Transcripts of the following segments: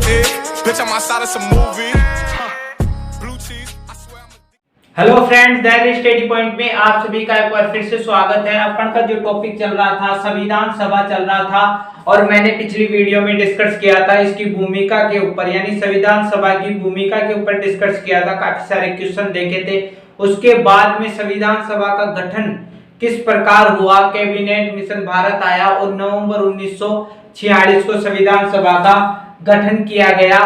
shit. Bitch, I'm outside of some movie. Blue cheese, I swear I'm a... hello friends, that study point में आप सभी का एक बार फिर से स्वागत है। अपन का जो टॉपिक चल रहा था संविधान सभा चल रहा था और मैंने पिछली वीडियो में डिस्कस किया था इसकी भूमिका के ऊपर, यानी संविधान सभा की भूमिका के ऊपर डिस्कस किया था। काफी सारे क्वेश्चन देखे थे। उसके बाद में संविधान सभा का गठन किस प्रकार हुआ, कैबिनेट मिशन भारत आया और नवंबर 1946 को संविधान सभा का गठन किया गया।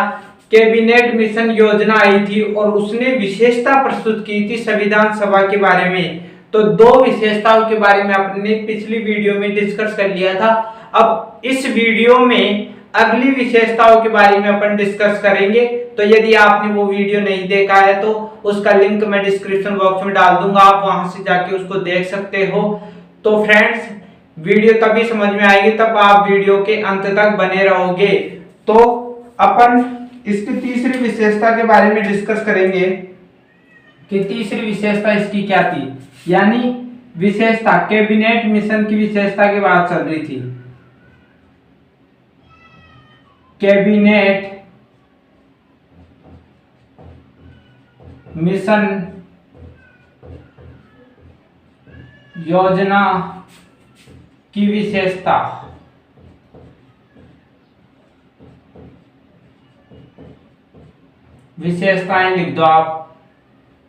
कैबिनेट मिशन योजना आई थी और उसने विशेषता प्रस्तुत की थी संविधान सभा के बारे में। तो दो विशेषताओं के बारे में अपने पिछली वीडियो में डिस्कस कर लिया था। अब इस वीडियो में अगली विशेषताओं के बारे में अपन डिस्कस करेंगे। तो यदि आपने वो वीडियो नहीं देखा है तो उसका लिंक मैं डिस्क्रिप्शन बॉक्स में डाल दूंगा, आप वहां से जाके उसको देख सकते हो। तो फ्रेंड्स, वीडियो तभी समझ में आएगी तब आप वीडियो के अंत तक बने रहोगे। तो अपन इसकी तीसरी विशेषता के बारे में डिस्कस करेंगे कि तीसरी विशेषता इसकी क्या थी। यानी विशेषता कैबिनेट मिशन की विशेषता की बात चल रही थी। कैबिनेट मिशन योजना की विशेषता विशेषताएं लिख दो आप।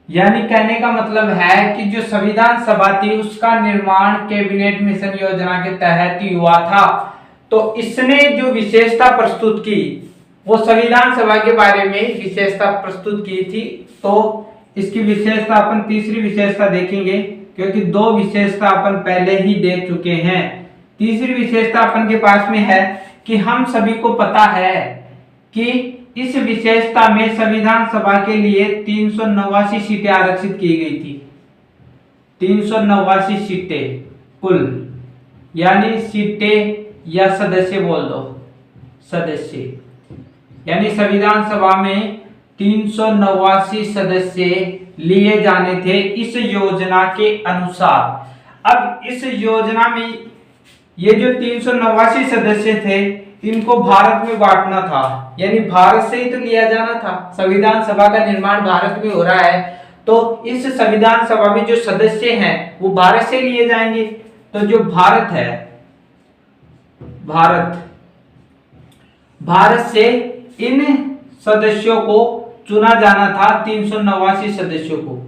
यानी कहने का मतलब है कि जो संविधान सभा थी उसका निर्माण कैबिनेट मिशन योजना के तहत ही हुआ था। तो इसने जो विशेषता प्रस्तुत की वो संविधान सभा के बारे में विशेषता प्रस्तुत की थी। तो इसकी विशेषता अपन तीसरी विशेषता देखेंगे, क्योंकि दो विशेषता अपन पहले ही देख चुके हैं। तीसरी विशेषता अपन के पास में है कि हम सभी को पता है कि इस विशेषता में संविधान सभा के लिए 389 सीटें आरक्षित की गई थी। 389 सीटें कुल, यानी सीटें या सदस्य बोल दो, सदस्य, यानी संविधान सभा में 389 सदस्य लिए जाने थे इस योजना के अनुसार। अब इस योजना में ये जो 389 सदस्य थे इनको भारत में बांटना था, यानी भारत से ही तो लिया जाना था। संविधान सभा का निर्माण भारत में हो रहा है, तो इस संविधान सभा में जो सदस्य हैं वो भारत से लिए जाएंगे। तो जो भारत है, भारत से इन सदस्यों को चुना जाना था, 389 सदस्यों को।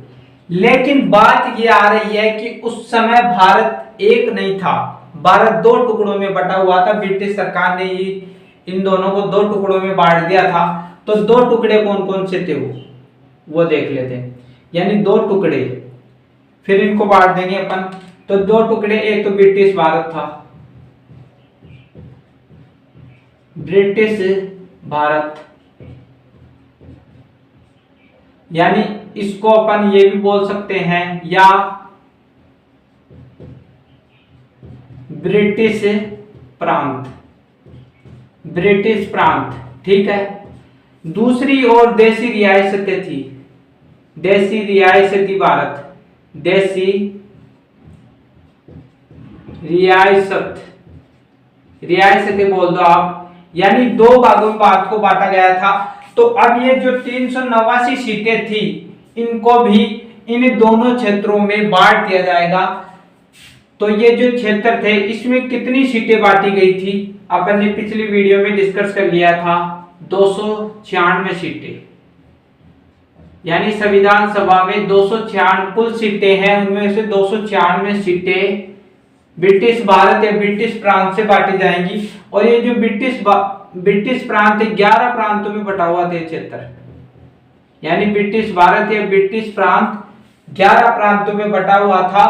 लेकिन बात ये आ रही है कि उस समय भारत एक नहीं था, भारत दो टुकड़ों में बटा हुआ था। ब्रिटिश सरकार ने ही इन दोनों को दो टुकड़ों में बांट दिया था। तो दो टुकड़े कौन कौन से थे वो देख लेते हैं। यानी दो टुकड़े, फिर इनको बांट देंगे अपन। तो दो टुकड़े, एक तो ब्रिटिश भारत था, ब्रिटिश भारत, यानी इसको अपन ये भी बोल सकते हैं या ब्रिटिश प्रांत, ब्रिटिश प्रांत, ठीक है। दूसरी ओर देशी रियासतें थी, देशी रियासती भारत, देशी रियासत, रियासतें बोल दो आप। यानी दो भागों में भारत को बांटा गया था। तो अब ये जो 389 सीटें थी इनको भी इन दोनों क्षेत्रों में बांट दिया जाएगा। तो ये जो क्षेत्र थे इसमें कितनी सीटें बांटी गई थी अपन ने पिछली वीडियो में डिस्कस कर लिया था, 296 सीटें। यानी संविधान सभा में 296 कुल सीटें हैं, उनमें से 296 सीटें ब्रिटिश भारत या ब्रिटिश प्रांत से बांटी जाएंगी। और ये जो ब्रिटिश प्रांत 11 प्रांतों में बटा हुआ था क्षेत्र, यानी ब्रिटिश भारत या ब्रिटिश प्रांत 11 प्रांतों में बटा हुआ था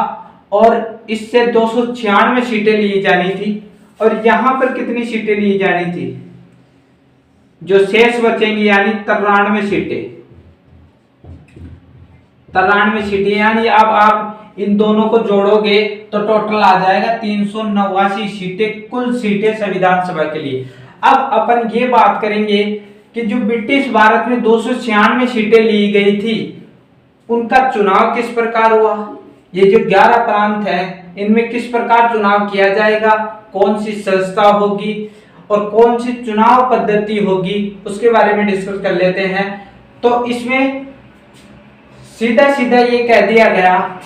और इससे 296 सीटें ली जानी थी। और यहां पर कितनी सीटें ली जानी थी जो शेष बचेंगी, यानी 93 सीटें, 93 सीटें। यानी अब आप इन दोनों को जोड़ोगे तो टोटल आ जाएगा 389 सीटें, कुल सीटें संविधान सभा के लिए। अब अपन ये बात करेंगे कि जो ब्रिटिश भारत में 296 सीटें ली गई थी उनका चुनाव किस प्रकार हुआ। ये जो 11 प्रांत हैं इनमें किस प्रकार चुनाव किया जाएगा, कौन सी संस्था होगी और कौन सी चुनाव पद्धति होगी उसके बारे में डिस्कस कर लेते हैं। तो इसमें सीधा सीधा ये कह दिया गया,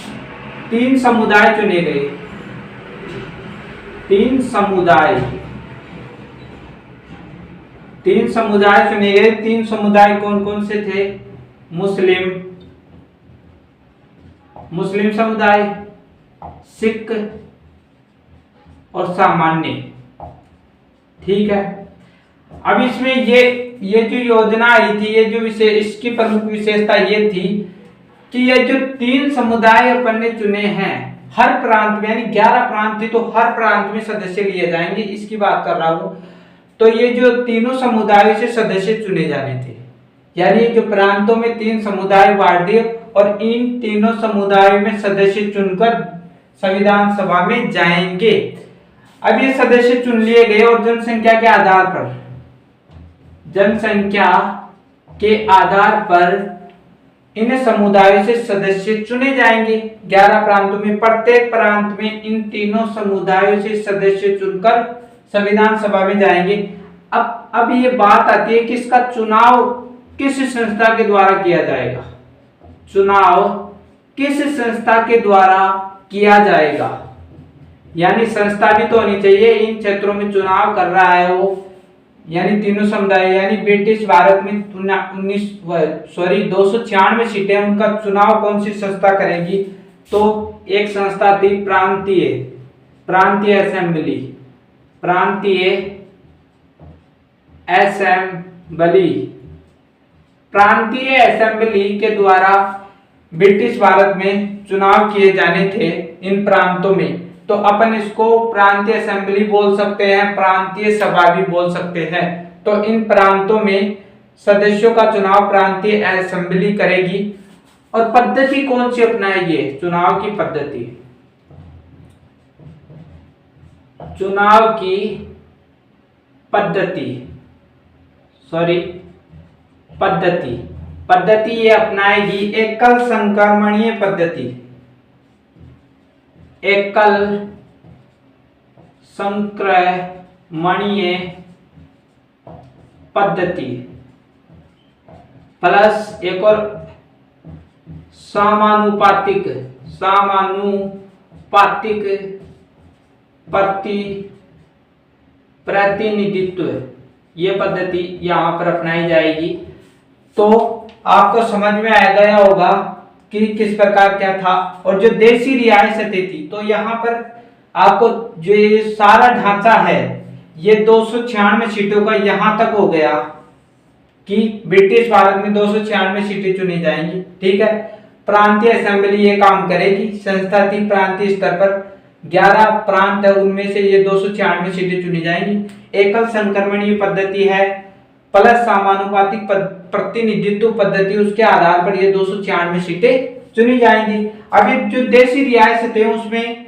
3 समुदाय चुने गए, 3 समुदाय चुने गए। 3 समुदाय कौन कौन से थे? मुस्लिम समुदाय, सिख और सामान्य। ठीक है। अब इसमें ये जो योजना आई थी, ये जो इसकी प्रमुख विशेषता ये थी कि ये जो 3 समुदाय अपन ने चुने हैं, हर प्रांत में, यानी 11 प्रांत थे तो हर प्रांत में सदस्य लिए जाएंगे, इसकी बात कर रहा हूं। तो ये जो तीनों समुदायों से सदस्य चुने जाने थे, यानी जो प्रांतों में 3 समुदाय बांट दिए और इन तीनों समुदायों में सदस्य चुनकर संविधान सभा में जाएंगे। अब ये सदस्य चुन लिए गए और जनसंख्या के आधार पर इन समुदायों से सदस्य चुने जाएंगे 11 प्रांतों में। प्रत्येक प्रांत में इन तीनों समुदायों से सदस्य चुनकर संविधान सभा में जाएंगे। अब ये बात आती है कि इसका चुनाव किस संस्था के द्वारा किया जाएगा? चुनाव किस संस्था के द्वारा किया जाएगा? यानी संस्था भी तो होनी चाहिए। इन क्षेत्रों में चुनाव कर रहा है वो, यानी तीनों समुदाय, यानी ब्रिटिश भारत में 296 सीटें, उनका चुनाव कौन सी संस्था करेगी? तो एक संस्था थी प्रांतीय असेंबली के द्वारा ब्रिटिश भारत में चुनाव किए जाने थे इन प्रांतों में। तो अपन इसको प्रांतीय असेंबली बोल सकते हैं, प्रांतीय सभा भी बोल सकते हैं। तो इन प्रांतों में सदस्यों का चुनाव प्रांतीय असेंबली करेगी। और पद्धति कौन सी अपनाएगी? चुनाव की पद्धति ये अपनाएगी एकल संक्रमणीय पद्धति प्लस एक और समानुपातिक प्रतिनिधित्व, ये पद्धति यहाँ पर अपनाई जाएगी। तो आपको समझ में आ गया होगा कि किस प्रकार क्या था। और जो देशी रियासतें थी, तो यहाँ पर आपको जो ये सारा ढांचा है, ये 296 सीटों का यहाँ तक हो गया कि ब्रिटिश भारत में 296 सीटें चुनी जाएंगी। ठीक है। प्रांतीय असेंबली ये काम करेगी, संस्था थी प्रांतीय स्तर पर, 11 प्रांत है, उनमें से ये 296 सीटें चुनी जाएंगी। एकल संक्रमणीय पद्धति है प्लस समानुपातिक प्रतिनिधित्व पद्धति, उसके आधार पर ये 296 सीटें चुनी जाएंगी। अभी जो देशी रियासतें उसमें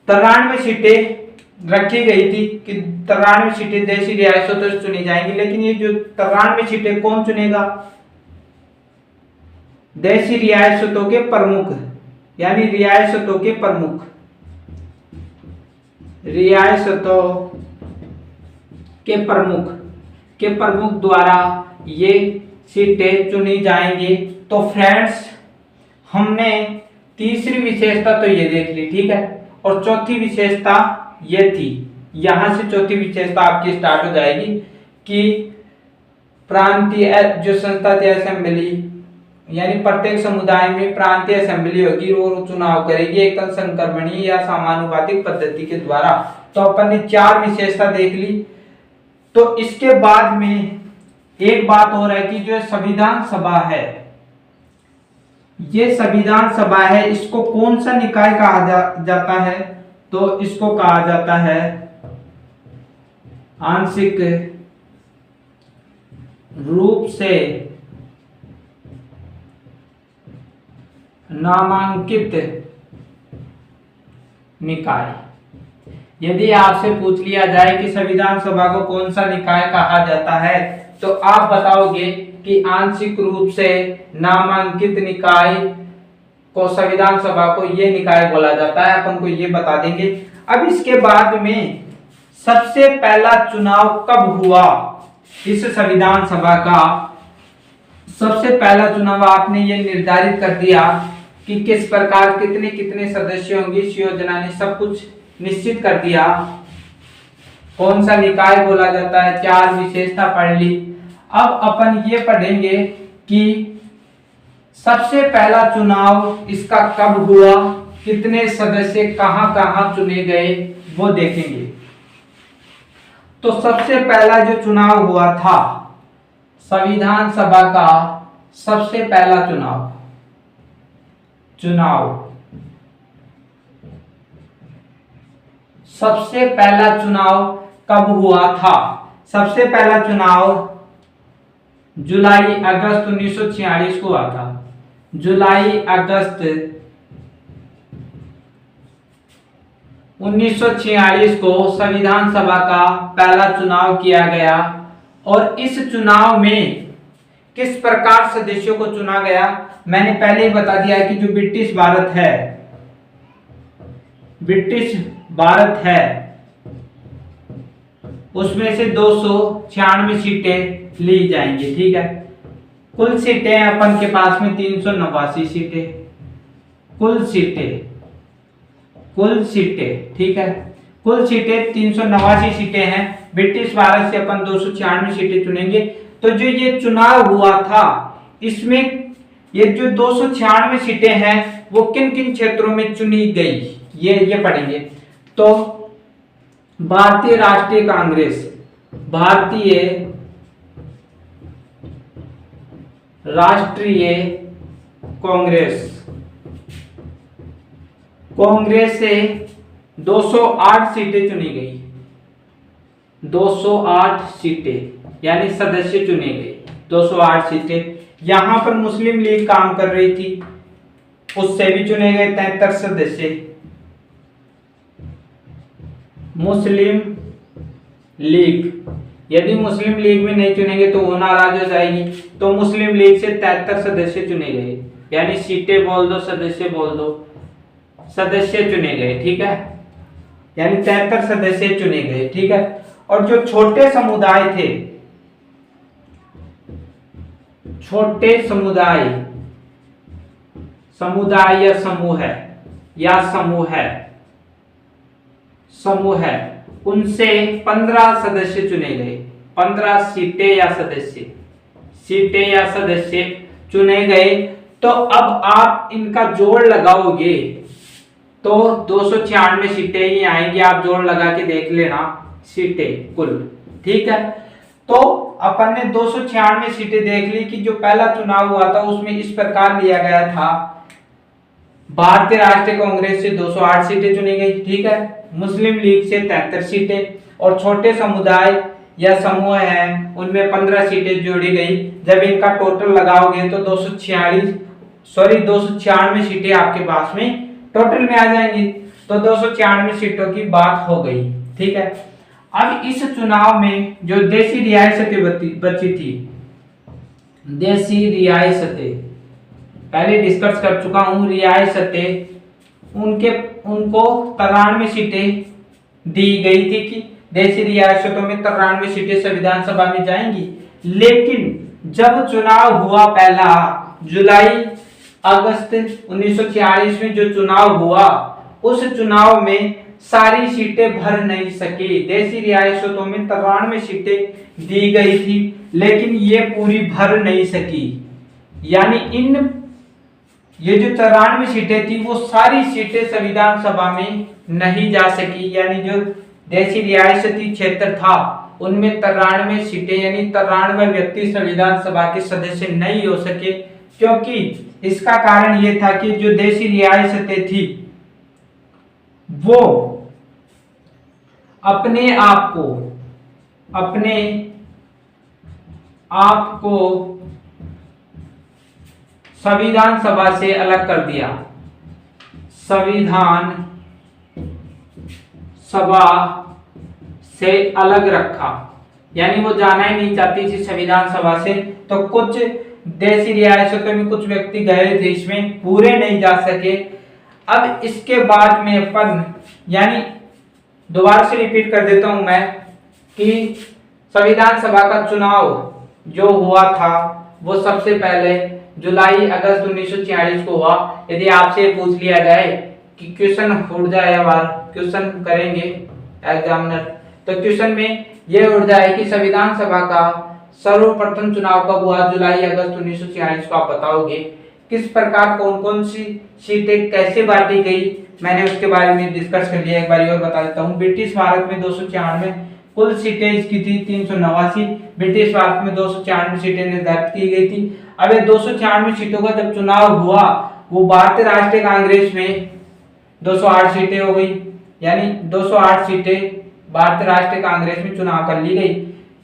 93 सीटें रखी गई थी कि 93 सीटें देशी रियासतों से चुनी जाएंगी। लेकिन ये जो 93 सीटें कौन चुनेगा? देशी रियासतों के प्रमुख, यानी रियासतों के प्रमुख द्वारा ये सीटें चुनी जाएंगी। तो फ्रेंड्स, हमने तीसरी विशेषता तो ये देख ली, ठीक है। और चौथी विशेषता ये थी, यहां से चौथी विशेषता आपकी स्टार्ट हो जाएगी कि प्रांतीय जो संस्था थी असेंबली, यानी प्रत्येक समुदाय में प्रांतीय असेंबली होगी, वो चुनाव करेगी एकल संक्रमणीय या समानुपातिक पद्धति के द्वारा। तो अपन ने 4 विशेषता देख ली। तो इसके बाद में एक बात और है कि जो संविधान सभा है, ये संविधान सभा है, इसको कौन सा निकाय कहा जाता है? तो इसको कहा जाता है आंशिक रूप से नामांकित निकाय। यदि आपसे पूछ लिया जाए कि संविधान सभा को कौन सा निकाय कहा जाता है, तो आप बताओगे कि आंशिक रूप से नामांकित निकाय को, संविधान सभा को ये निकाय बोला जाता है। अपन को ये बता देंगे। अब इसके बाद में सबसे पहला चुनाव कब हुआ? इस संविधान सभा का सबसे पहला चुनाव आपने ये निर्धारित कर दिया कि किस प्रकार कितने कितने सदस्य होंगे, इस योजना ने सब कुछ निश्चित कर दिया। कौन सा निकाय बोला जाता है, 4 विशेषता पढ़ ली। अब अपन ये पढ़ेंगे कि सबसे पहला चुनाव इसका कब हुआ, कितने सदस्य कहां कहां चुने गए, वो देखेंगे। तो सबसे पहला जो चुनाव हुआ था, संविधान सभा का सबसे पहला सबसे पहला चुनाव कब हुआ था? सबसे पहला चुनाव जुलाई अगस्त 1946 को हुआ था। जुलाई अगस्त 1946 को संविधान सभा का पहला चुनाव किया गया। और इस चुनाव में किस प्रकार सदस्यों को चुना गया, मैंने पहले ही बता दिया कि जो ब्रिटिश भारत है उसमें से 296 सीटें ली जाएंगी। ठीक है, कुल सीटें अपन के पास में 389 सीटें, कुल सीटें ठीक है, कुल सीटें 389 सीटें हैं। ब्रिटिश भारत से अपन 296 सीटें चुनेंगे। तो जो ये चुनाव हुआ था, इसमें ये जो 296 सीटें हैं वो किन किन क्षेत्रों में चुनी गई, ये पढ़ेंगे। तो भारतीय राष्ट्रीय कांग्रेस से 208 सीटें चुनी गई। 208 सीटें यानी सदस्य चुने गए, 208 सीटें। यहां पर मुस्लिम लीग काम कर रही थी, उससे भी चुने गए 73 सदस्य। मुस्लिम लीग, यदि मुस्लिम लीग में नहीं चुनेंगे तो वो नाराज हो जाएगी। तो मुस्लिम लीग से 73 सदस्य चुने गए, यानी सीटें बोल दो, सदस्य बोल दो, सदस्य चुने गए। ठीक है, यानी 73 सदस्य चुने गए। ठीक है, और जो छोटे समुदाय थे, छोटे समुदाय या समूह है, उनसे 15 सदस्य चुने गए। 15 सीटें या सदस्य चुने गए। तो अब आप इनका जोड़ लगाओगे तो 296 सीटें ही आएंगी। आप जोड़ लगा के देख लेना सीटें कुल। ठीक है, तो अपन ने 296 सीटें देख ली कि जो पहला चुनाव हुआ था उसमें इस प्रकार लिया गया था। भारतीय राष्ट्रीय कांग्रेस से 208 सीटें चुनी गई। ठीक है, मुस्लिम लीग से 73 सीटें, और छोटे समुदाय या समूह हैं उनमें 15 सीटें जोड़ी गई। जब इनका टोटल लगाओगे तो 296 सीटें आपके पास में टोटल में आ जाएंगी। तो 296 सीटों की बात हो गई। ठीक है, अब इस चुनाव में जो देशी रियासतें बची थी, देशी रियासतें पहले डिस्कस कर चुका हूं। रियासतें उनको 93 सीटें दी गई थी कि देशी रियासतों में 93 सीटें संविधान सभा में जाएंगी। लेकिन जब चुनाव हुआ पहला जुलाई अगस्त 1946 में जो चुनाव हुआ, उस चुनाव में सारी सीटें भर नहीं सकी। देशी रियासतों में 93 सीटें दी गई थी, लेकिन ये पूरी भर नहीं सकी। यानी ये जो 93 सीटें थी वो सारी सीटें संविधान सभा में नहीं जा सकी। यानी जो देशी रियासती क्षेत्र था उनमें 93 सीटें यानी 93 व्यक्ति संविधान सभा के सदस्य नहीं हो सके, क्योंकि इसका कारण ये था कि जो देशी रियासतें थी वो अपने आप को संविधान सभा से अलग कर दिया। संविधान सभा से अलग रखा, यानी वो जाना ही नहीं चाहती थी संविधान सभा से। तो कुछ देशी रियासतों में कुछ व्यक्ति गए थे, इसमें पूरे नहीं जा सके। अब इसके बाद में अपन यानी दोबारा से रिपीट कर देता हूं मैं कि संविधान सभा का चुनाव जो हुआ था वो सबसे पहले जुलाई अगस्त 1946 को हुआ। यदि आपसे पूछ लिया जाए कि क्वेश्चन उठ जाए, बार क्वेश्चन करेंगे एग्जामिनर, तो क्वेश्चन में यह उठ जाए कि संविधान सभा का सर्वप्रथम चुनाव कब हुआ, जुलाई अगस्त 1946 को आप बताओगे। किस प्रकार कौन कौन सी सीटें कैसे बांटी गई, मैंने उसके बारे में डिस्कस कर लिया। एक बार और बता देता हूँ। ब्रिटिश भारत में 296 कुल सीटें इसकी थी 389। ब्रिटिश भारत में 296 सीटें निर्धारित की गई थी। अब ये 296 सीटों का जब चुनाव हुआ, वो भारतीय राष्ट्रीय कांग्रेस में 208 सीटें हो गई, यानी 208 सीटें भारतीय राष्ट्रीय कांग्रेस में चुनाव कर ली गई।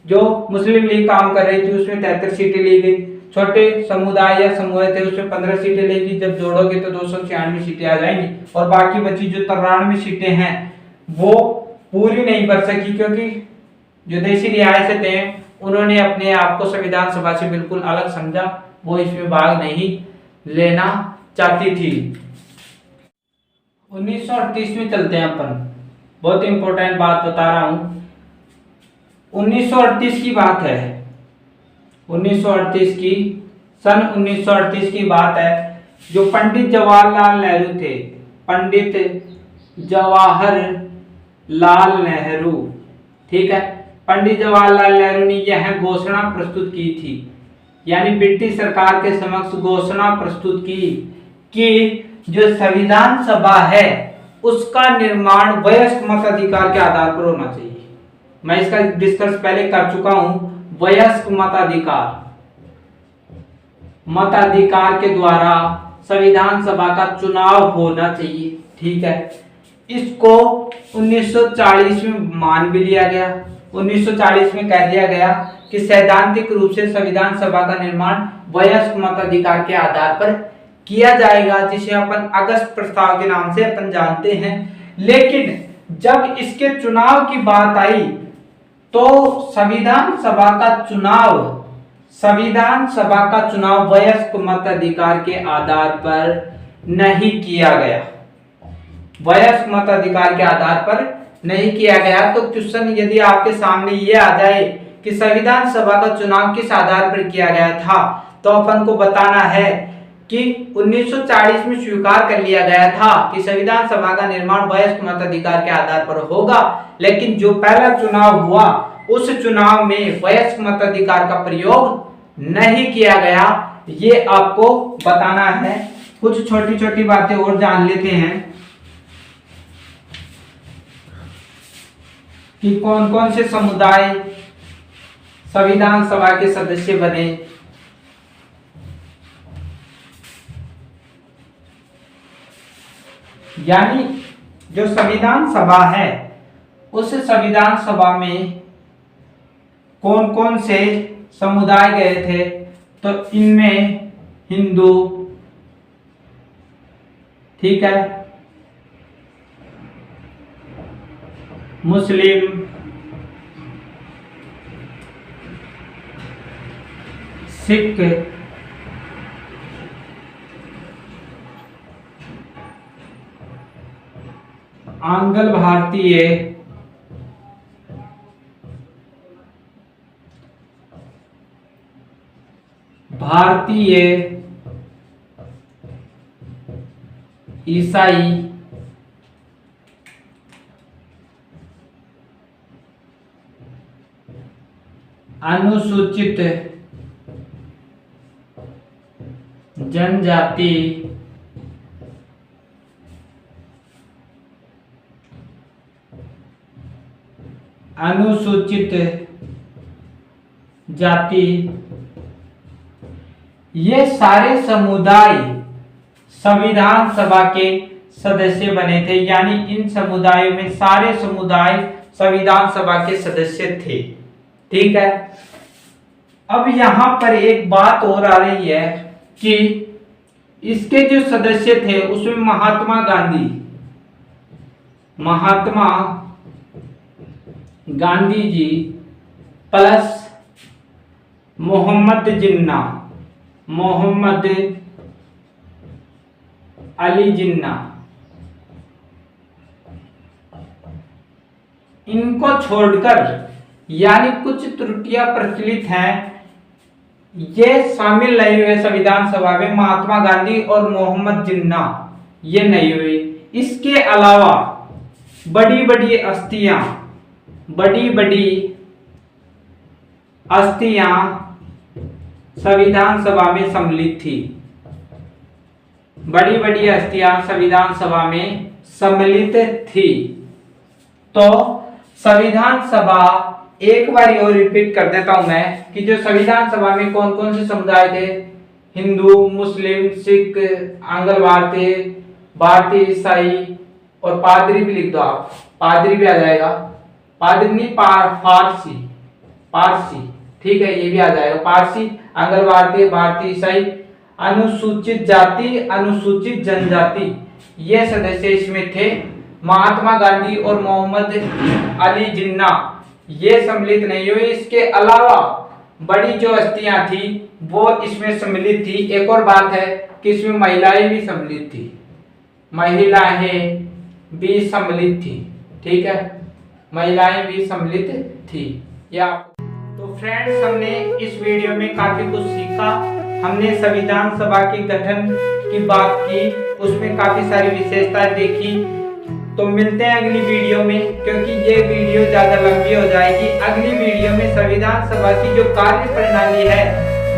जो मुस्लिम लीग काम कर रही थी उसमें 73 सीटें ली गई। छोटे समुदाय या समूह थे उसमें 15 सीटें लेगी। जब जोड़ोगे तो 296 सीटें आ जाएंगी और बाकी बची जो 93 सीटें हैं वो पूरी नहीं कर सकी, क्योंकि जो देशी रियासतें थे उन्होंने अपने आप को संविधान सभा से बिल्कुल अलग समझा, वो इसमें भाग नहीं लेना चाहती थी। 1938 में चलते हैं अपन, बहुत इंपॉर्टेंट बात बता रहा हूं। 1938 की बात है, 1938 की, सन 1938 की बात है। जो पंडित जवाहरलाल नेहरू थे, पंडित जवाहरलाल नेहरू, ठीक है, पंडित जवाहरलाल नेहरू ने यह घोषणा प्रस्तुत की थी, यानी ब्रिटिश सरकार के समक्ष घोषणा प्रस्तुत की कि जो संविधान सभा है उसका निर्माण वयस्क मताधिकार के आधार पर होना चाहिए। मैं इसका डिस्कस पहले कर चुका हूं। वयस्क मताधिकार के द्वारा संविधान सभा का चुनाव होना चाहिए, ठीक है। इसको 1940 में मान भी लिया गया। 1940 में कह दिया गया कि सैद्धांतिक रूप से संविधान सभा का निर्माण वयस्क मताधिकार के आधार पर किया जाएगा, जिसे अपन अगस्त प्रस्ताव के नाम से अपन जानते हैं। लेकिन जब इसके चुनाव की बात आई तो संविधान सभा का चुनाव वयस्क मताधिकार के आधार पर नहीं किया गया, वयस्क मताधिकार के आधार पर नहीं किया गया। तो क्वेश्चन यदि आपके सामने ये आ जाए कि संविधान सभा का चुनाव किस आधार पर किया गया था, तो अपन को बताना है कि 1940 में स्वीकार कर लिया गया था कि संविधान सभा का निर्माण वयस्क मताधिकार के आधार पर होगा, लेकिन जो पहला चुनाव हुआ उस चुनाव में वयस्क मताधिकार का प्रयोग नहीं किया गया। ये आपको बताना है। कुछ छोटी छोटी बातें और जान लेते हैं कि कौन कौन से समुदाय संविधान सभा के सदस्य बने। यानी जो संविधान सभा है उस संविधान सभा में कौन कौन से समुदाय गए थे, तो इनमें हिंदू, ठीक है, मुस्लिम, सिख, आंग्ल भारतीय, भारतीय, ईसाई, अनुसूचित जनजाति, अनुसूचित जाति, ये सारे समुदाय संविधान सभा के सदस्य बने थे। यानी इन समुदायों में सारे समुदाय संविधान सभा के सदस्य थे, ठीक है। अब यहां पर एक बात और आ रही है कि इसके जो सदस्य थे उसमें महात्मा गांधी जी प्लस मोहम्मद अली जिन्ना, इनको छोड़कर यानी कुछ त्रुटियां प्रचलित हैं, ये शामिल नहीं हुए संविधान सभा में। महात्मा गांधी और मोहम्मद जिन्ना ये नहीं हुए। इसके अलावा बड़ी बड़ी हस्तियां संविधान सभा में सम्मिलित थी। बड़ी बड़ी हस्तियां संविधान सभा में सम्मिलित थी। तो संविधान सभा एक बार और रिपीट कर देता हूं मैं कि जो संविधान सभा में कौन कौन से समुदाय थे, हिंदू, मुस्लिम, सिख, आंग्ल भारतीय, भारतीय ईसाई और पादरी भी लिख दो आप, पादरी भी आ जाएगा, पादरी नहीं पारसी, ठीक है, ये भी आ जाएगा, पारसी, आंग्ल भारतीय, भारतीय ईसाई, अनुसूचित जाति, अनुसूचित जनजाति, ये सदस्य इसमें थे। महात्मा गांधी और मोहम्मद अली जिन्ना ये सम्मिलित नहीं हुए। इसके अलावा बड़ी जो हस्तियां थी वो इसमें सम्मिलित थी। एक और बात है कि इसमें महिलाएं भी सम्मिलित थी, महिलाएं भी सम्मिलित थी, ठीक है, महिलाएं भी सम्मिलित थी। या तो फ्रेंड्स, हमने इस वीडियो में काफी कुछ सीखा। हमने संविधान सभा के गठन की बात की, उसमें काफी सारी विशेषताएं देखी। तो मिलते हैं अगली वीडियो में, क्योंकि ये वीडियो ज्यादा लंबी हो जाएगी। अगली वीडियो में संविधान सभा की जो कार्य प्रणाली है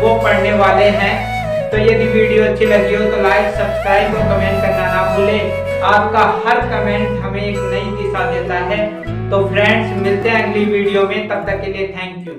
वो पढ़ने वाले हैं। तो यदि वीडियो अच्छी लगी हो तो लाइक, सब्सक्राइब और कमेंट करना ना भूलें। आपका हर कमेंट हमें एक नई दिशा देता है। तो फ्रेंड्स, मिलते हैं अगली वीडियो में, तब तक के लिए थैंक यू।